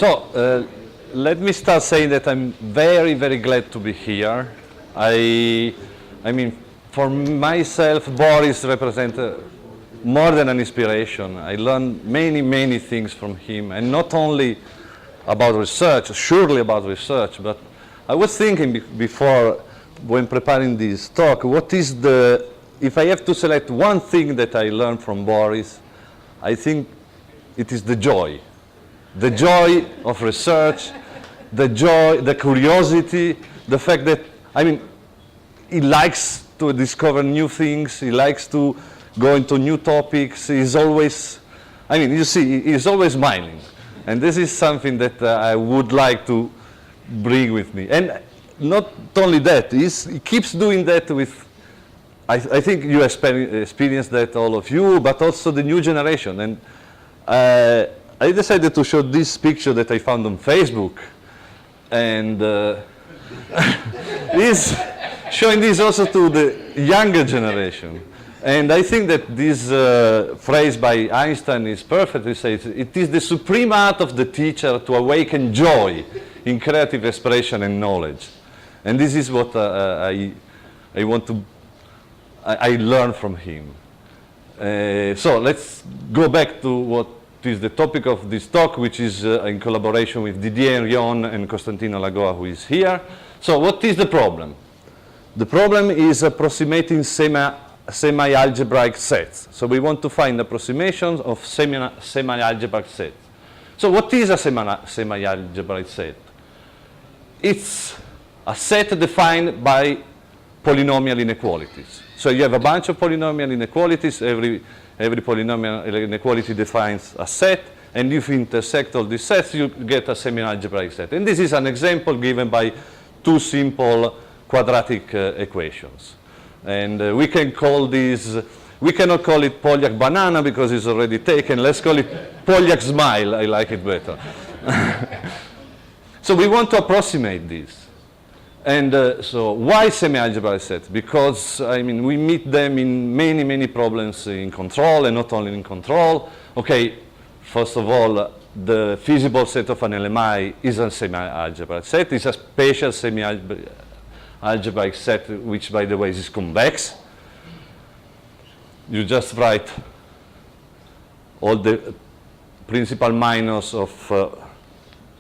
So let me start saying that I'm very, very glad to be here. I mean, for myself, Boris represents more than an inspiration. I learned many, many things from him, and not only about research, surely about research, but I was thinking before, when preparing this talk, what is the, if I have to select one thing that I learned from Boris, I think it is the joy. The joy of research, the joy, the curiosity, the fact that, I mean, he likes to discover new things, he likes to go into new topics, he's always, I mean, you see, he's always smiling. And this is something that I would like to bring with me. And not only that, he keeps doing that with, I think you experienced that, all of you, but also the new generation. And I decided to show this picture that I found on Facebook. And he's showing this also to the younger generation. And I think that this phrase by Einstein is perfect. He says, it is the supreme art of the teacher to awaken joy in creative expression and knowledge. And this is what I learned from him. So let's go back to what is the topic of this talk, which is in collaboration with Didier Rion and Costantino Lagoa, who is here. So what is the problem? The problem is approximating semi-algebraic sets. So we want to find approximations of semi-algebraic sets. So what is a semi-algebraic set? It's a set defined by polynomial inequalities. So you have a bunch of polynomial inequalities. Every polynomial inequality defines a set. And if you intersect all these sets, you get a semi-algebraic set. And this is an example given by two simple quadratic equations. And we can call these, we cannot call it Polyak banana because it's already taken. Let's call it Polyak smile. I like it better. So we want to approximate this. And so why semi-algebraic sets? Because, I mean, we meet them in many, many problems in control, and not only in control. Okay, first of all, the feasible set of an LMI is a semi-algebraic set. It's a special semi-algebraic set, which, by the way, is convex. You just write all the principal minus of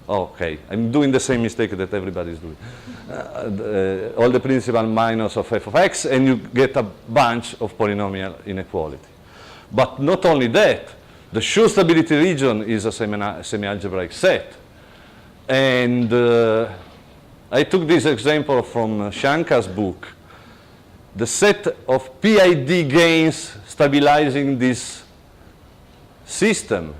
okay, I'm doing the same mistake that everybody is doing. All the principal minus of f of x, and you get a bunch of polynomial inequality. But not only that, the sure stability region is a semi-algebraic set. And I took this example from Shankar's book. The set of PID gains stabilizing this system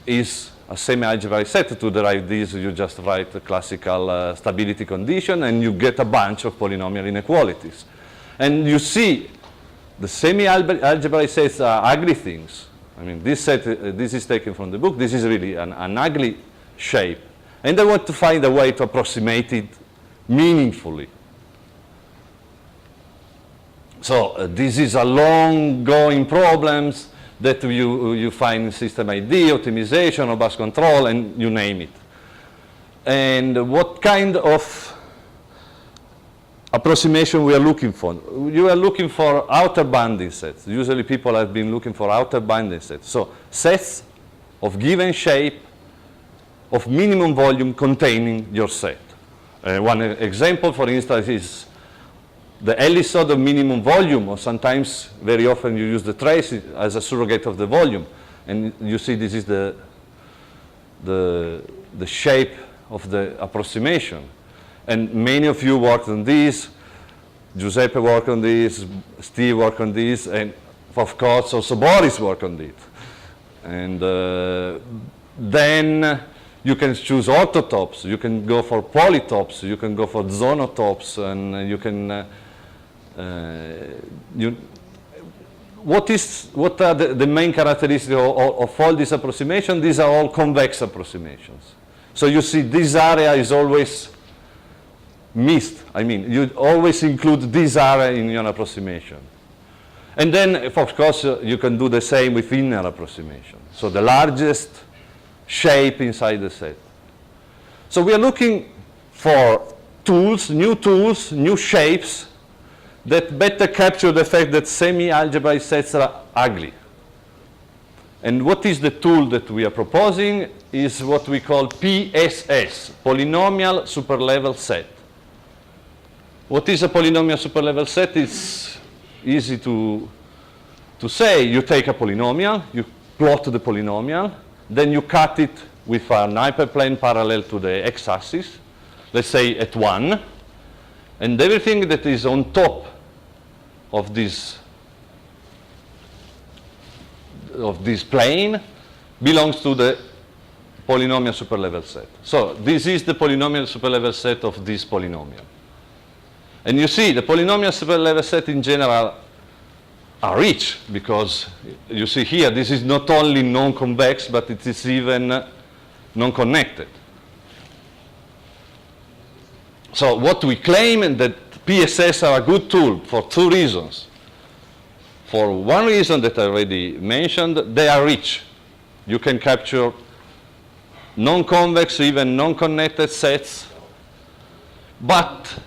is a semi-algebraic set. To derive this, you just write a classical stability condition, and you get a bunch of polynomial inequalities. And you see, the semi-algebraic sets are ugly things. I mean, this set, this is taken from the book. This is really an ugly shape. And I want to find a way to approximate it meaningfully. So this is a long-going problem that you find in system ID, optimization, robust control, and you name it. And what kind of approximation we are looking for? You are looking for outer bounding sets. Usually people have been looking for outer bounding sets. So sets of given shape of minimum volume containing your set. One example, for instance, is the Ellisod of minimum volume, or sometimes, very often, you use the trace as a surrogate of the volume. And you see this is the shape of the approximation. And many of you worked on this. Giuseppe worked on this, Steve worked on this, and of course also Boris worked on it. And then you can choose orthotopes, you can go for polytopes, you can go for zonotopes, and you can what are the main characteristics of all these approximations? These are all convex approximations. So you see this area is always missed. I mean, you always include this area in your approximation. And then, of course, you can do the same with inner approximation. So the largest shape inside the set. So we are looking for tools, new shapes that better capture the fact that semi-algebraic sets are ugly. And what is the tool that we are proposing is what we call PSS, Polynomial Superlevel Set. What is a polynomial superlevel set? It's easy to say. You take a polynomial, you plot the polynomial, then you cut it with an hyperplane parallel to the x-axis, let's say at 1, and everything that is on top of this plane belongs to the polynomial superlevel set. So this is the polynomial superlevel set of this polynomial. And you see, the polynomial superlevel set in general are rich, because you see here, this is not only non-convex, but it is even non-connected. So what we claim is that PSS are a good tool for two reasons. For one reason that I already mentioned, they are rich. You can capture non-convex, even non-connected sets, but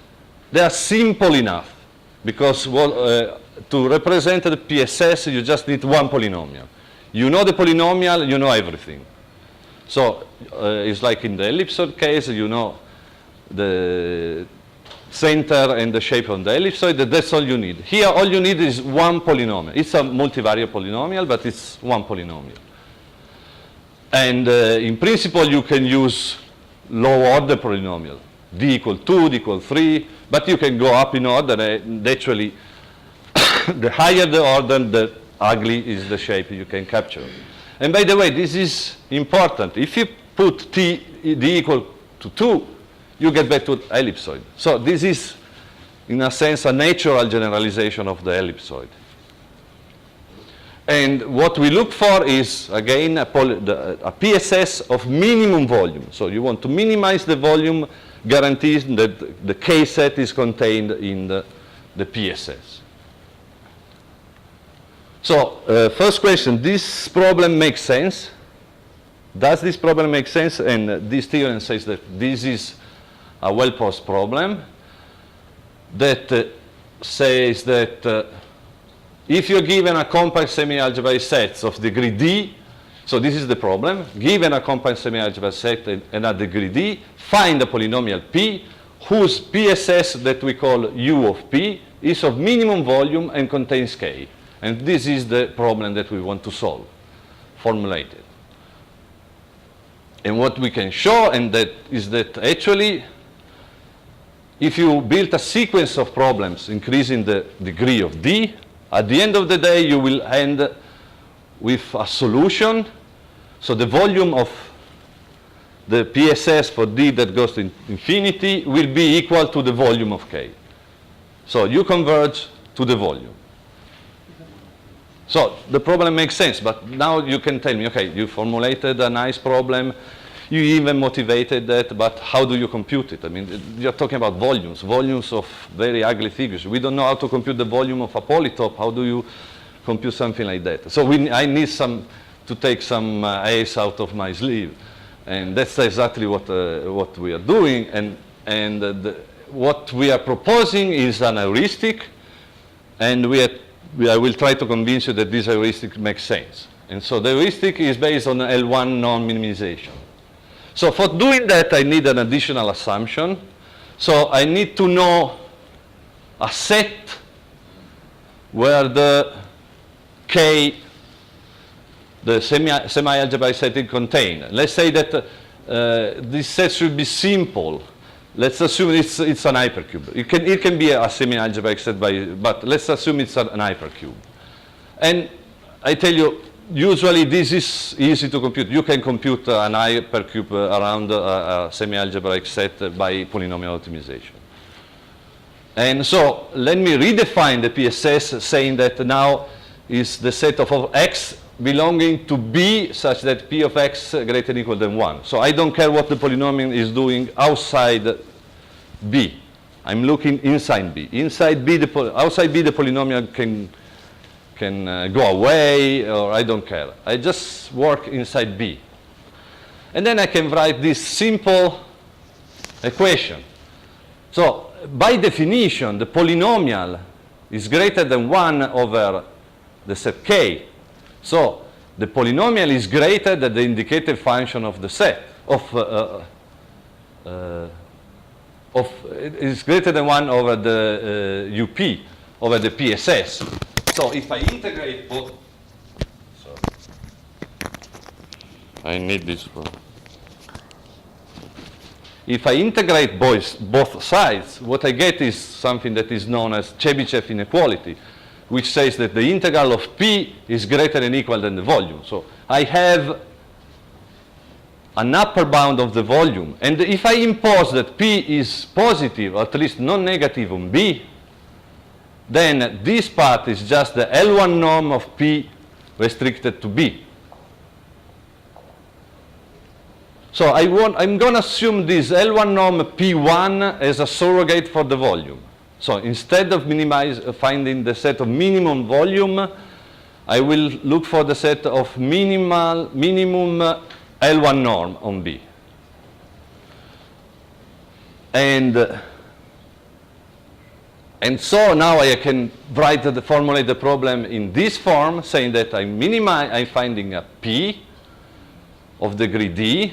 they are simple enough, because to represent the PSS, you just need one polynomial. You know the polynomial, you know everything. So it's like in the ellipsoid case, you know the center and the shape of the ellipsoid, that's all you need. Here, all you need is one polynomial. It's a multivariate polynomial, but it's one polynomial. And in principle, you can use low-order polynomial, d equal 2, d equal 3, but you can go up in order, and actually, the higher the order, the ugly is the shape you can capture. And by the way, this is important. If you put d equal to 2, you get back to ellipsoid. So this is, in a sense, a natural generalization of the ellipsoid. And what we look for is, again, a PSS of minimum volume. So you want to minimize the volume, guarantees that the K set is contained in the PSS. So first question, this problem makes sense? Does this problem make sense? And this theorem says that this is a well-posed problem that says that if you're given a compact semi-algebraic set of degree d, so this is the problem, given a compact semi-algebraic set and a degree d, find a polynomial p whose PSS that we call u of p is of minimum volume and contains k. And this is the problem that we want to solve, formulated. And what we can show is that actually, if you build a sequence of problems increasing the degree of d, at the end of the day, you will end with a solution. So the volume of the PSS for d that goes to infinity will be equal to the volume of k. So you converge to the volume. So the problem makes sense, but now you can tell me, okay, you formulated a nice problem, you even motivated that, but how do you compute it? I mean, you're talking about volumes of very ugly figures. We don't know how to compute the volume of a polytope. How do you compute something like that? So I need to take some ace out of my sleeve. And that's exactly what we are doing. And what we are proposing is an heuristic, and I will try to convince you that this heuristic makes sense. And so the heuristic is based on L1 non-minimization. So for doing that, I need an additional assumption. So I need to know a set where the K, the semi-algebraic set is contained. Let's say that this set should be simple. Let's assume it's an hypercube. It can be a semi-algebraic set, but let's assume it's an hypercube. And I tell you, usually this is easy to compute. You can compute an hypercube around a semi-algebraic set by polynomial optimization. And so let me redefine the PSS, saying that now is the set of x belonging to B such that P of x greater than or equal than 1. So I don't care what the polynomial is doing outside B. I'm looking inside B. Inside B, outside B, the polynomial can go away, or I don't care. I just work inside B. And then I can write this simple equation. So by definition, the polynomial is greater than 1 over the set K. So the polynomial is greater than the indicative function of the set, is greater than 1 over the UP, over the PSS. So if I integrate both, sorry, I need this one. If I integrate both sides, what I get is something that is known as Chebyshev inequality, which says that the integral of P is greater than equal than the volume. So I have an upper bound of the volume. And if I impose that P is positive, or at least non-negative on B, then this part is just the L1 norm of P restricted to B. So I'm going to assume this L1 norm P1 as a surrogate for the volume. So instead of finding the set of minimum volume, I will look for the set of minimum L1 norm on B. And so now I can formulate the problem in this form, saying that I'm finding a P of degree D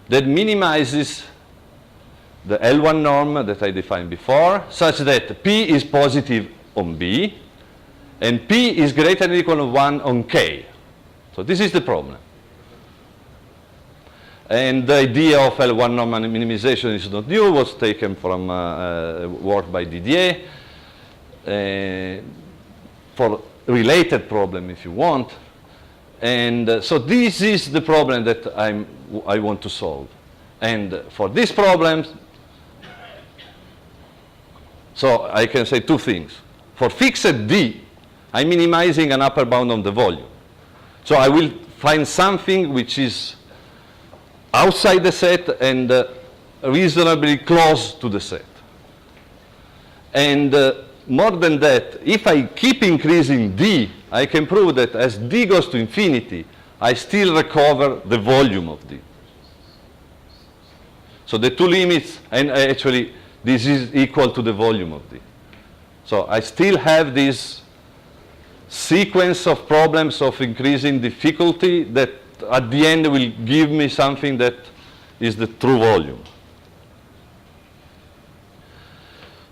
that minimizes the L1 norm that I defined before, such that P is positive on B, and P is greater than or equal to 1 on K. So this is the problem. And the idea of L1 norm minimization is not new, was taken from work by Didier for related problem, if you want. And so this is the problem that I want to solve. And for this problem, so I can say two things. For fixed D, I'm minimizing an upper bound on the volume. So I will find something which is outside the set and reasonably close to the set. And more than that, if I keep increasing D, I can prove that as D goes to infinity, I still recover the volume of D. So the two limits, and actually this is equal to the volume of D. So I still have this sequence of problems of increasing difficulty that at the end will give me something that is the true volume.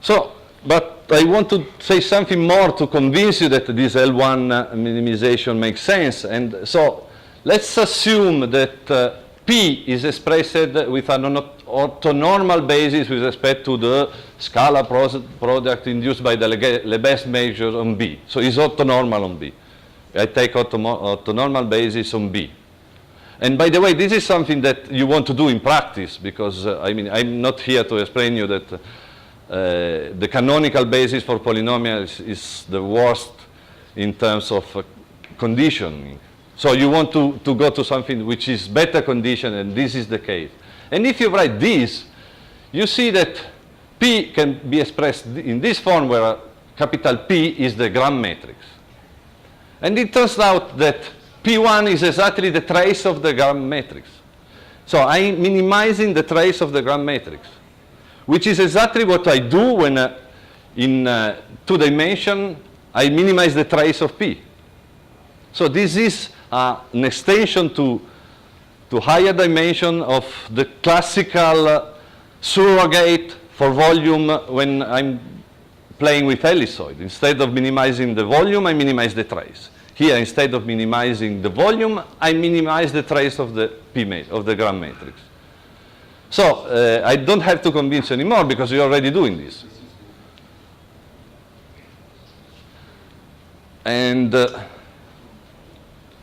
So, but I want to say something more to convince you that this L1 minimization makes sense. And so let's assume that P is expressed with an orthonormal basis with respect to the scalar product induced by the Lebesgue measure on B. So it's orthonormal on B. I take orthonormal basis on B. And by the way, this is something that you want to do in practice, because I'm not here to explain you that the canonical basis for polynomials is the worst in terms of conditioning. So you want to go to something which is better conditioned, and this is the case. And if you write this, you see that P can be expressed in this form where capital P is the Gram matrix. And it turns out that P1 is exactly the trace of the Gram matrix. So I'm minimizing the trace of the Gram matrix, which is exactly what I do when in 2 dimension I minimize the trace of P. So this is an extension to higher dimension of the classical surrogate for volume when I'm playing with ellipsoid. Instead of minimizing the volume, I minimize the trace. Here, instead of minimizing the volume, I minimize the trace of the of the Gram matrix. So I don't have to convince you anymore because you're already doing this. And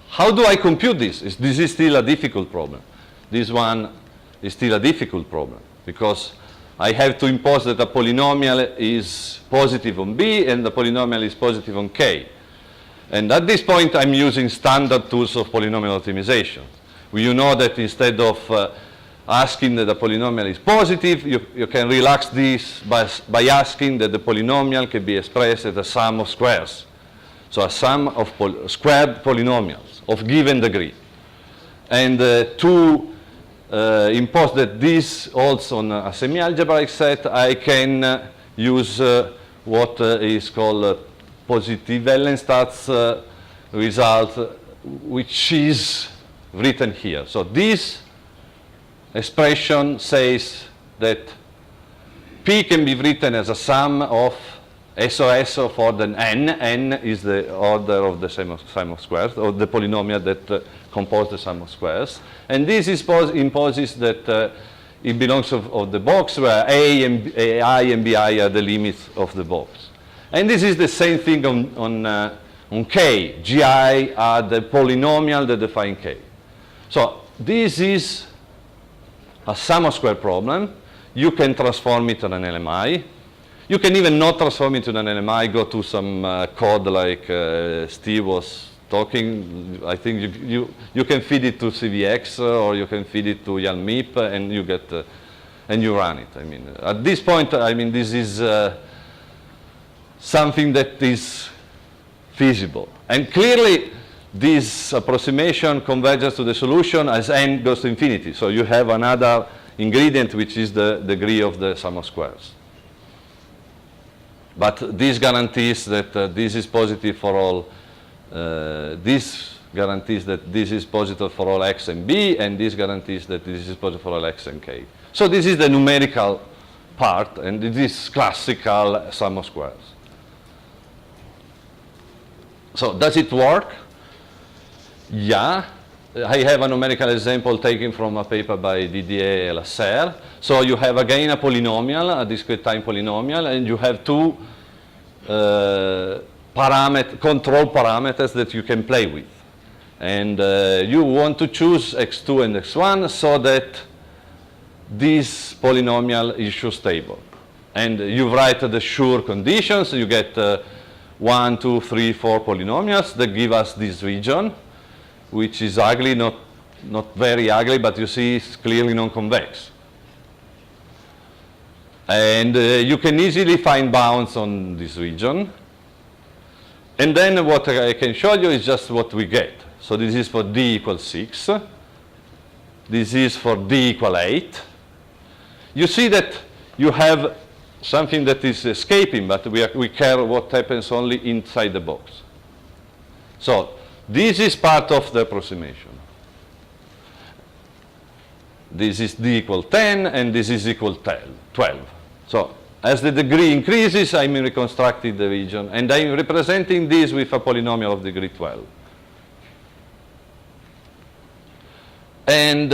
how do I compute this? This is still a difficult problem. This one is still a difficult problem because I have to impose that a polynomial is positive on B and the polynomial is positive on K. And at this point, I'm using standard tools of polynomial optimization. You know that instead of asking that the polynomial is positive, you can relax this by asking that the polynomial can be expressed as a sum of squares. So a sum of squared polynomials of given degree. And to impose that this holds on a semi-algebraic set, I can use what is called positive Ellenstats result, which is written here. So this expression says that P can be written as a sum of SOS of order n. N is the order of the sum of squares, or the polynomial that composes the sum of squares. And this imposes that it belongs of the box where I and Bi are the limits of the box. And this is the same thing on K. Gi are the polynomial that define K. So this is a sum of square problem. You can transform it to an LMI. You can even not transform it to an LMI, go to some code like Steve was talking. I think you can feed it to CVX or you can feed it to YALMIP and you get, and you run it. I mean, at this point, I mean, this is something that is feasible. And clearly, this approximation converges to the solution as n goes to infinity. So you have another ingredient, which is the degree of the sum of squares. But this guarantees that this is positive for all, this guarantees that this is positive for all x and b, and this guarantees that this is positive for all x and k. So this is the numerical part, and it is classical sum of squares. So does it work? Yeah. I have a numerical example taken from a paper by Didier et Lasserre. So you have again a polynomial, a discrete time polynomial, and you have two control parameters that you can play with. And you want to choose x2 and x1 so that this polynomial is sure stable. And you write the sure conditions. You get 1, 2, 3, 4 polynomials that give us this region, which is ugly, not very ugly, but you see it's clearly non-convex. And you can easily find bounds on this region. And then what I can show you is just what we get. So this is for d equals 6. This is for d equal 8. You see that you have something that is escaping, but we care what happens only inside the box. So this is part of the approximation. This is d equal 10, and this is equal 12. So as the degree increases, I'm reconstructing the region, and I'm representing this with a polynomial of degree 12. And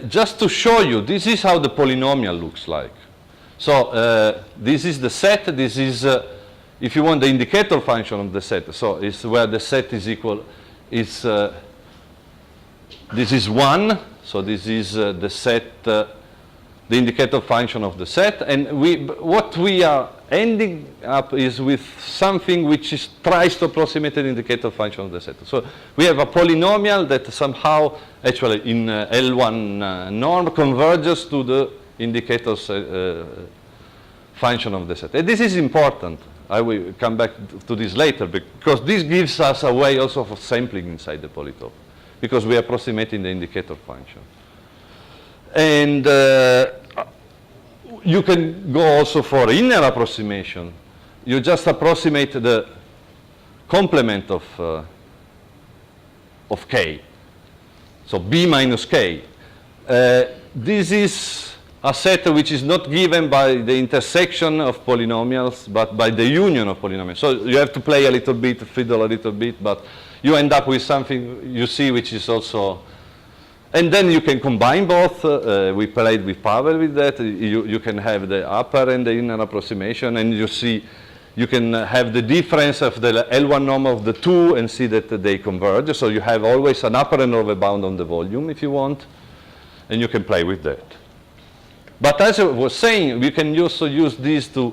just to show you, this is how the polynomial looks like. So this is the set. This is, if you want, the indicator function of the set. So it's where the set is equal. It's, this is 1, so this is the set, the indicator function of the set, and what we are ending up is with something which tries to approximate the indicator function of the set. So we have a polynomial that somehow, actually in L1 norm, converges to the indicator's function of the set. And this is important. I will come back to this later, because this gives us a way also for sampling inside the polytope, because we are approximating the indicator function. And you can go also for inner approximation. You just approximate the complement of k, so b minus k. This is a set which is not given by the intersection of polynomials, but by the union of polynomials. So you have to play a little bit, fiddle a little bit, but you end up with something you see which is also, and then you can combine both. We played with Pavel with that. You can have the upper and the inner approximation, and you see, you can have the difference of the L1 norm of the two and see that they converge. So you have always an upper and lower bound on the volume if you want, and you can play with that. But as I was saying, we can also use this to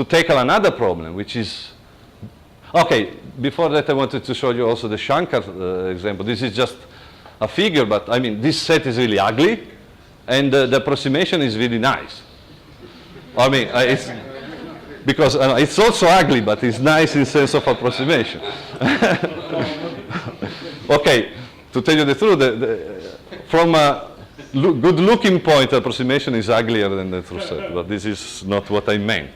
tackle another problem, which is, okay, before that I wanted to show you also the Shankar example. This is just a figure, but I mean, this set is really ugly, and the approximation is really nice. I mean, it's, because it's also ugly, but it's nice in sense of approximation. Okay, to tell you the truth, from a good-looking point, approximation is uglier than the true set, but this is not what I meant.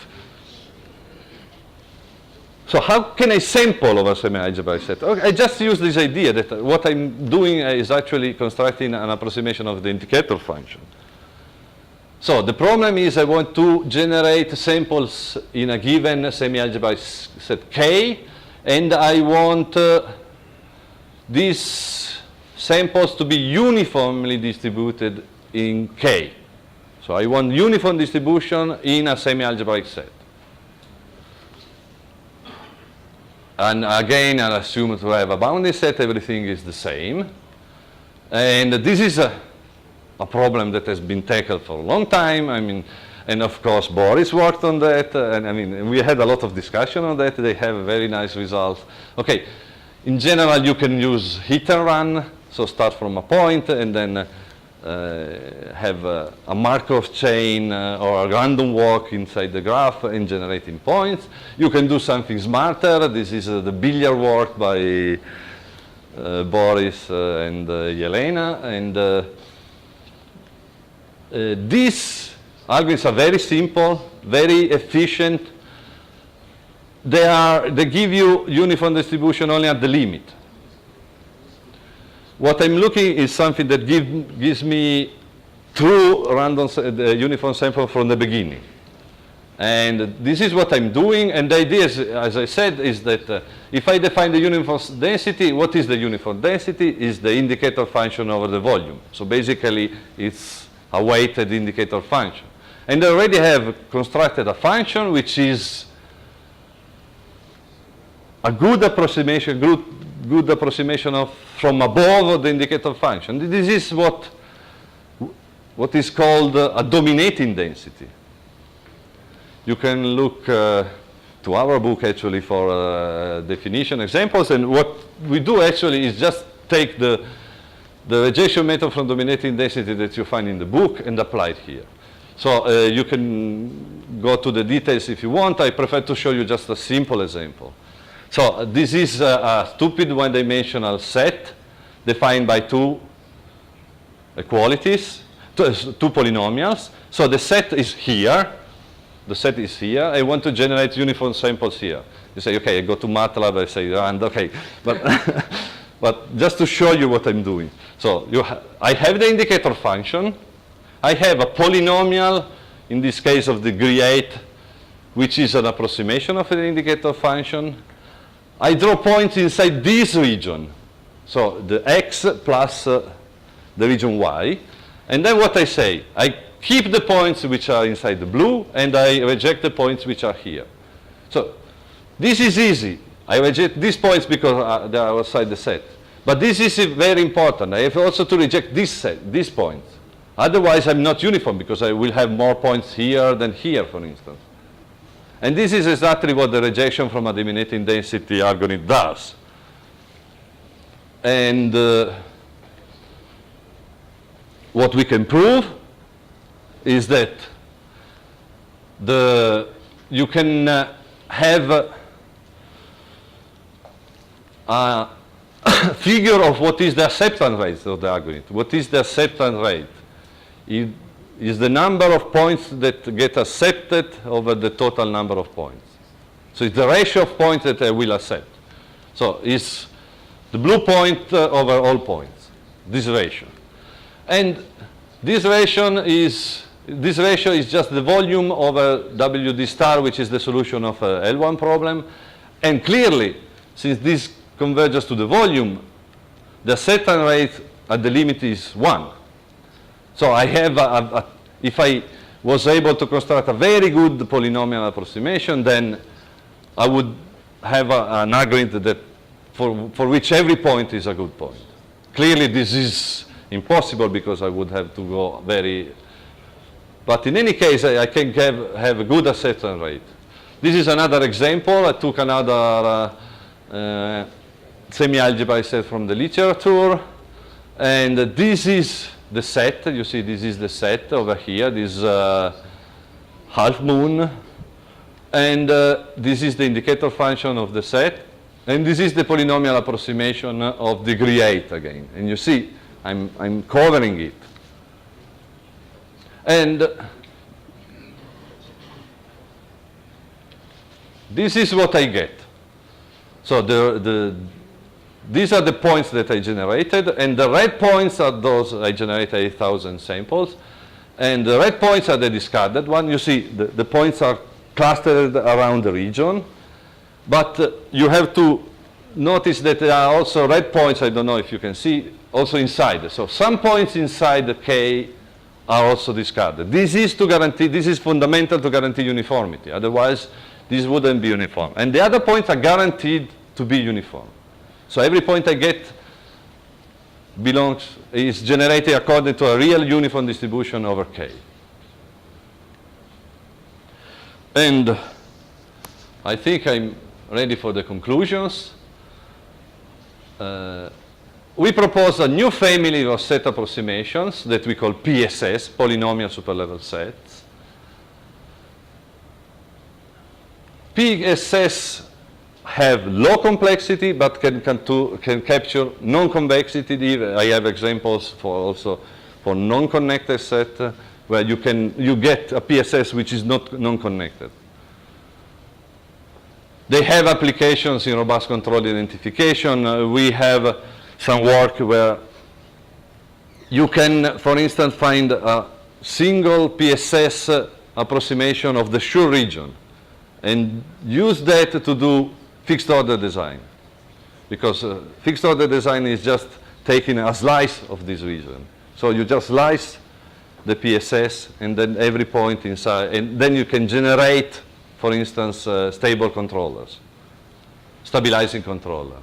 So how can I sample over a semi-algebraic set? Okay, I just use this idea that what I'm doing is actually constructing an approximation of the indicator function. So the problem is I want to generate samples in a given semi-algebraic set K, and I want these samples to be uniformly distributed in K. So I want uniform distribution in a semi-algebraic set. And again, I assume to have a bounding set, everything is the same. And this is a problem that has been tackled for a long time. I mean, and of course, Boris worked on that. And I mean, we had a lot of discussion on that. They have very nice results. Okay, in general, you can use hit and run. So start from a point and then have a Markov chain or a random walk inside the graph in generating points. You can do something smarter. This is the billiard work by Boris and Yelena. And these algorithms are very simple, very efficient. They give you uniform distribution only at the limit. What I'm looking is something that gives me true random uniform sample from the beginning. And this is what I'm doing. And the idea, is, as I said, is that if I define the uniform density, what is the uniform density? Is the indicator function over the volume. So basically, it's a weighted indicator function. And I already have constructed a function which is a good approximation, good approximation of from above the indicator function. This is what is called a dominating density. You can look to our book actually for definition examples, and what we do actually is just take the rejection method from dominating density that you find in the book and apply it here. So you can go to the details if you want. I prefer to show you just a simple example. So this is a stupid one-dimensional set defined by two equalities, two polynomials. So the set is here. The set is here. I want to generate uniform samples here. You say, okay, I go to MATLAB, I say, and okay. But just to show you what I'm doing. So I have the indicator function. I have a polynomial, in this case of degree 8, which is an approximation of an indicator function. I draw points inside this region. So the x plus the region y. And then what I say, I keep the points which are inside the blue, and I reject the points which are here. So this is easy. I reject these points because they are outside the set. But this is very important. I have also to reject these points. Otherwise, I'm not uniform because I will have more points here than here, for instance. And this is exactly what the rejection from a dominating density algorithm does. And what we can prove is that you can have a figure of what is the acceptance rate of the algorithm. What is the acceptance rate? It is the number of points that get accepted over the total number of points. So it's the ratio of points that I will accept. So it's the blue point over all points, this ratio. And this ratio is just the volume over WD star, which is the solution of a L1 problem. And clearly, since this converges to the volume, the acceptance rate at the limit is 1. So I have if I was able to construct a very good polynomial approximation, then I would have an algorithm that for which every point is a good point. Clearly, this is impossible because I would have to go very. But in any case, I can have a good acceptance rate. This is another example. I took another semi-algebraic set from the literature, and this is the set. You see, this is the set over here, this half moon, and this is the indicator function of the set, and this is the polynomial approximation of degree 8 again. And you see, I'm covering it. And this is what I get. So these are the points that I generated, and the red points are those I generated 8,000 samples, and the red points are the discarded one. You see the points are clustered around the region, but you have to notice that there are also red points, I don't know if you can see, also inside. So some points inside the K are also discarded. This is fundamental to guarantee uniformity, otherwise this wouldn't be uniform. And the other points are guaranteed to be uniform. So every point I get is generated according to a real uniform distribution over K. And I think I'm ready for the conclusions. We propose a new family of set approximations that we call PSS, polynomial superlevel sets. PSS have low complexity, but can capture non-convexity. I have examples also for non-connected set where you get a PSS which is not non-connected. They have applications in robust control identification. We have some work where you can, for instance, find a single PSS approximation of the Schur region and use that to do fixed order design, because fixed order design is just taking a slice of this region. So you just slice the PSS and then every point inside, and then you can generate, for instance, stable controllers, stabilizing controller.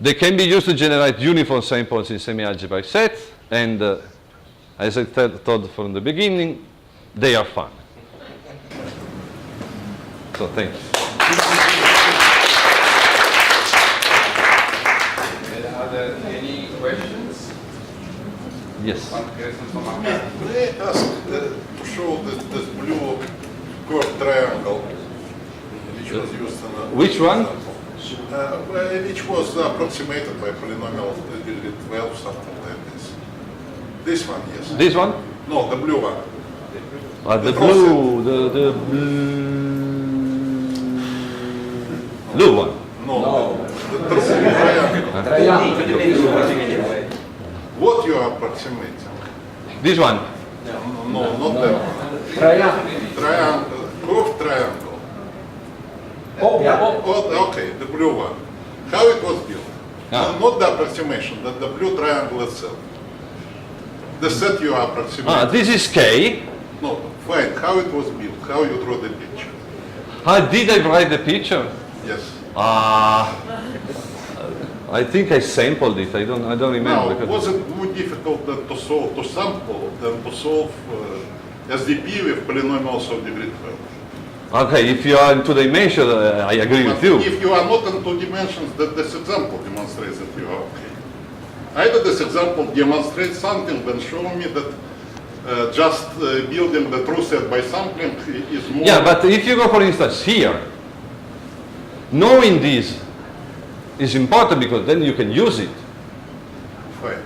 They can be used to generate uniform samples in semi-algebraic sets, and as I told from the beginning, they are fun. So thank you. Are there any questions? Yes. May I ask to show this blue curved triangle which was used in a Which one? which was approximated by polynomial degree 12, something like this. This one, yes. This one? No, the blue one. The blue one. No, the true triangle. What you are approximating? This one. No, not that one. Triangle, curved triangle. Oh, okay, the blue one. How it was built? Not the approximation, the blue triangle itself. The set you are approximating. This is K. No, fine. How it was built? How you draw the picture? How did I write the picture? Yes. I think I sampled it. I don't remember. Now, was it more difficult than to solve to sample than to solve SDP with polynomials of degree 12? Okay, if you are in two dimensions, I agree with you. If you are not in two dimensions, then this example demonstrates that you are okay. Either this example demonstrates something, then show me that just building the true set by sampling is more... Yeah, but if you go, for instance, here, knowing this is important because then you can use it. Fine.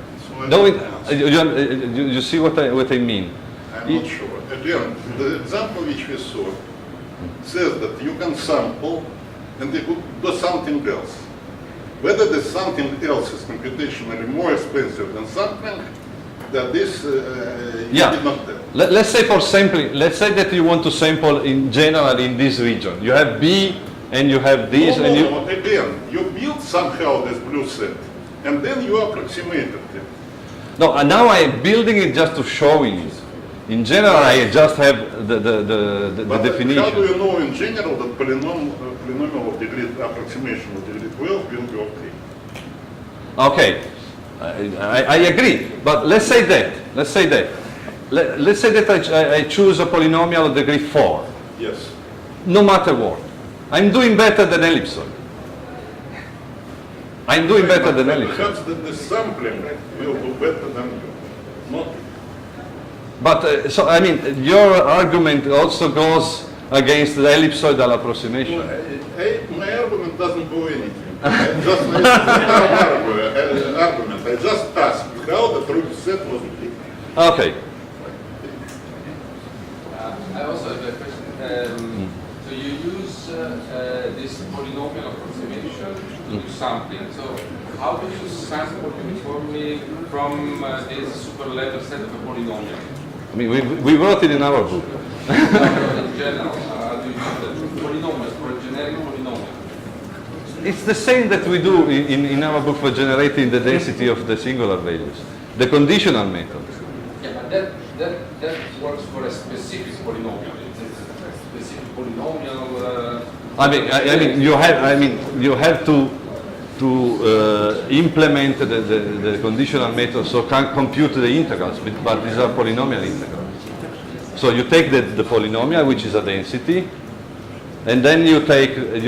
So you see what I mean? I'm not sure. Again, the example which we saw says that you can sample and you could do something else. Whether this something else is computationally more expensive than sampling, that this you did not tell. Let's say for sampling, let's say that you want to sample in general in this region. You have B and you have this Again, you build somehow this blue set and then you approximated it. No, and now I'm building it just to showing it. In general, I just have the definition. How do you know in general that polynomial of degree approximation of degree 12 will be okay? Okay, I agree, but let's say that. Let's say that I choose a polynomial of degree 4. Yes. No matter what. I'm doing better than ellipsoid. I'm doing better than ellipsoid. Perhaps the sampling will do better than you. Not. But, so, I mean, your argument also goes against the ellipsoidal approximation. My argument doesn't go anything. I just argument. I just asked how the truth set was achieved. Okay. I also have a question. So you use this polynomial approximation to do sampling. So how do you sample uniformly from this superlevel set of a polynomial? I mean, we wrote it in our book. In general, how do you use the polynomials for a generic polynomial? It's the same that we do in our book for generating the density of the singular values, the conditional method. Yeah, but that works for a specific polynomial. It's a specific polynomial. I mean, you have to implement the conditional method, so can compute the integrals, but these are polynomial integrals. So you take the polynomial, which is a density, and then you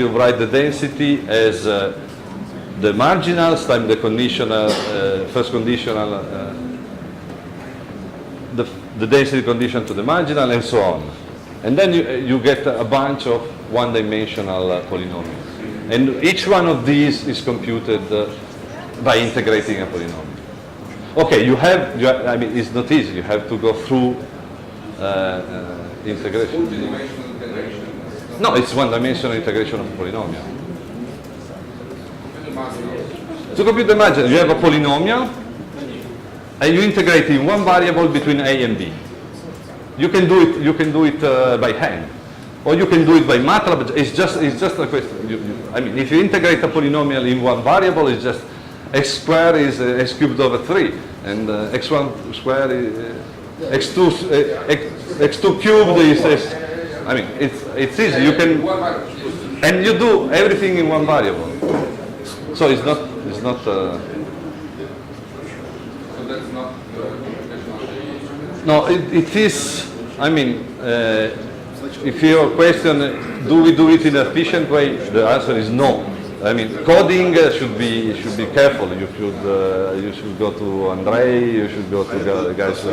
write the density as the marginals times the conditional, first conditional, the density condition to the marginal, and so on. And then you get a bunch of one-dimensional polynomials. And each one of these is computed by integrating a polynomial. Okay, I mean, it's not easy. You have to go through integration. Multi-dimensional integration. No, it's one-dimensional integration of a polynomial. To compute the marginal, you have a polynomial, and you integrate in one variable between A and B. You can do it by hand, or you can do it by MATLAB. It's just a question. I mean, if you integrate a polynomial in one variable, it's just x squared is x cubed over 3, and x1 squared is x2 cubed is x. I mean, it's easy. You can, and you do everything in one variable. So it's not. So that's not No, it is. I mean, if your question, do we do it in an efficient way? The answer is no. I mean, coding should be careful. You should go to Andrei. You should go to guys.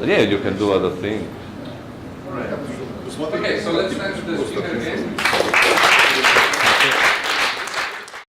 Yeah, you can do other things. Okay, so let's answer the speaker again.